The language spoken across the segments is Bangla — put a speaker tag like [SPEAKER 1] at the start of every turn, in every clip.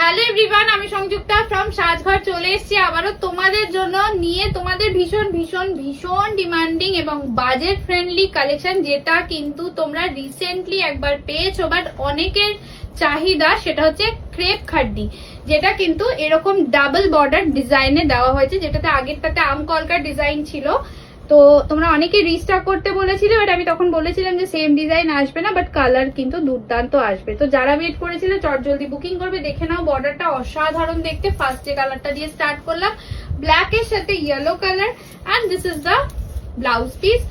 [SPEAKER 1] হ্যালো এভরিওয়ান, আমি সংযুক্তা ফ্রম সাজঘর চলে এসেছি আবারও তোমাদের জন্য নিয়ে তোমাদের ভীষণ ভীষণ ভীষণ ডিমান্ডিং এবং বাজেট ফ্রেন্ডলি কালেকশন, যেটা কিন্তু তোমরা রিসেন্টলি একবার পেয়েছো বাট অনেকের চাহিদা, সেটা হচ্ছে ক্রেপ খাড্ডি, যেটা কিন্তু এরকম ডাবল বর্ডার ডিজাইনে দেওয়া হয়েছে, যেটাতে আগেরটাতে আম কলকার ডিজাইন ছিল। তো তোমরা অনেকে রিস্টক করতে বলেছিলে, বাট আমি তখন বলেছিলাম যে সেম ডিজাইন আসবে না, বাট কালার কিন্তু দুর্দান্ত আসবে। তো যারা ওয়েট করেছিল চট জলদি বুকিং করবে। দেখে নাও বর্ডারটা অসাধারণ দেখতে। ফার্স্ট যে কালারটা দিয়ে স্টার্ট করলাম, ব্ল্যাক এর সাথে yellow colour, and this is the blouse piece.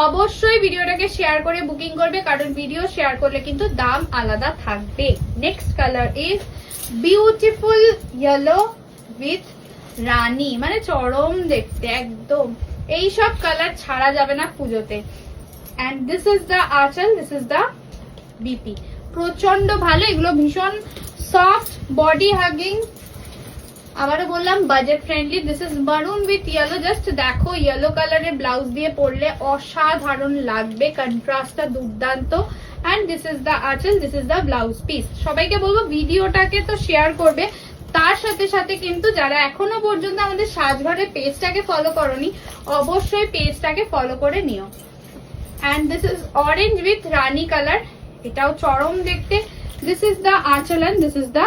[SPEAKER 1] অবশ্যই ভিডিওটাকে শেয়ার করে বুকিং করবে, কারণ ভিডিও শেয়ার করলে কিন্তু দাম আলাদা থাকবে। Next colour is beautiful yellow with rani, মানে চরম দেখতে একদম। এইসব কালার ছাড়া যাবে না পুজোতে। And this is the anchal, this is the BP. প্রচন্ড ভালো, এগুলো ভীষণ সফট, বডি হাগিং, আবারও বললাম বাজেট ফ্রেন্ডলি। দিস ইজ মারুন উইথ ইয়েলো। জাস্ট দেখো ইয়েলো কালারের ব্লাউজ দিয়ে পরলে অসাধারণ লাগবে, কন্ট্রাস্টটা দুর্দান্ত। And this is the anchal, this is the blouse piece. সবাইকে বলবো ভিডিওটাকে তো শেয়ার করবে, তার সাথে সাথে কিন্তু যারা এখনো পর্যন্ত আমাদের সাজঘরের পেজটাকে ফলো করনি, অবশ্যই পেজটাকে ফলো করে নিও। And this is orange with rani colour, এটাও চরম দেখতে। দিস ইজ দ্য আঁচল and this is the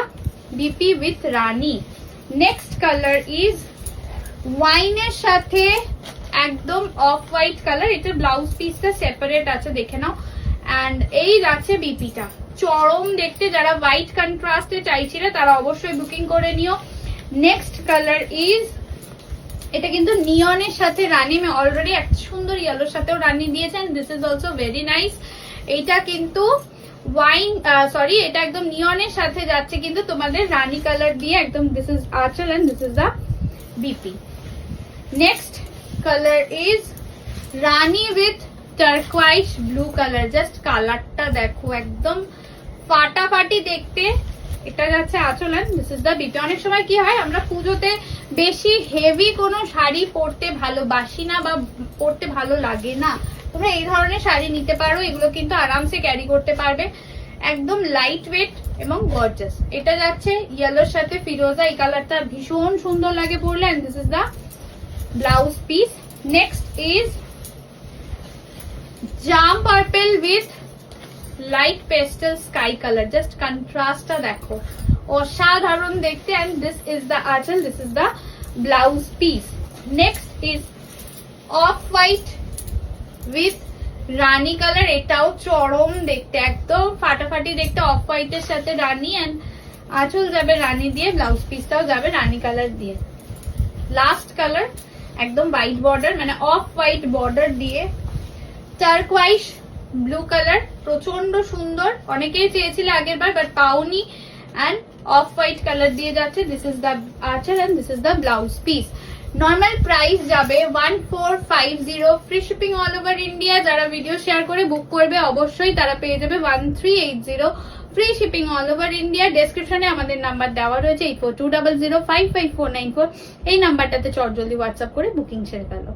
[SPEAKER 1] BP with rani. Next colour is ওয়াইনের সাথে একদম অফ হোয়াইট কালার, এটা ব্লাউজ পিসটা সেপারেট আছে, দেখে নাও। এন্ড এই যাচ্ছে বিপিটা, চরম দেখতে। যারা হোয়াইট কন্ট্রাস্টে চাইছিলে তারা অবশ্যই বুকিং করে নিও। নেক্সট কালার ইজ, এটা কিন্তু নিয়নের সাথে রানী, আমি অলরেডি একটা সুন্দর ইয়েলোর সাথেও রানী দিয়েছেন। This is also very nice. এটা কিন্তু ওয়াইন সরি এটা একদম নিয়নের সাথে যাচ্ছে কিন্তু তোমাদের রানী কালার দিয়ে একদম। This is anchal and this is the BP. Next colour is rani with turquoise blue colour. Just কালারটা দেখো, একদম ফাটাফাটি দেখতে। এটা যাচ্ছে আঁচল and this is the BP. অনেক সময় কি হয়, আমরা পুজোতে বেশি হেভি কোনো শাড়ি পরতে ভালোবাসি না বা পরতে ভালো লাগে না, তোমরা এই ধরনের শাড়ি নিতে পারো। এগুলো কিন্তু আরামসে ক্যারি করতে পারবে, একদম লাইট ওয়েট এবং গর্জাস। এটা যাচ্ছে ইয়েলোর সাথে ফিরোজা, এই কালারটা ভীষণ সুন্দর লাগে পরলে। And this is the blouse piece. Next is jam purple with light pastel sky colour. Just কন্ট্রাস্টটা দেখো, অসাধারণ দেখতে। And this is the anchal, this is the blouse piece. Next is off white with rani colour, এটাও চরম দেখতে, একদম ফাটাফাটি দেখতে। অফ হোয়াইটের সাথে রানী, এন্ড আঁচল যাবে রানী দিয়ে, ব্লাউজ পিসটাও যাবে রানী কালার দিয়ে। লাস্ট কালার একদম হোয়াইট বর্ডার, মানে অফ হোয়াইট বর্ডার দিয়ে টার্কোয়াইজ ব্লু কালার, প্রচন্ড সুন্দর। অনেকেই চেয়েছিল আগের বার বাট পাওনি। এন্ড অফ হোয়াইট কালার দিয়ে যাচ্ছে। দিস ইজ দ্য আঁচল and this is the blouse piece. Normal price যাবে 1450, free shipping all over India. যারা ভিডিও শেয়ার করে বুক করবে অবশ্যই তারা পেয়ে যাবে 1380, free shipping all over India. ডেসক্রিপশনে আমাদের নাম্বার দেওয়া রয়েছে 8420055494। এই নাম্বারটাতে চট জলদি হোয়াটসঅ্যাপ করে বুকিং সেরে ফেলো।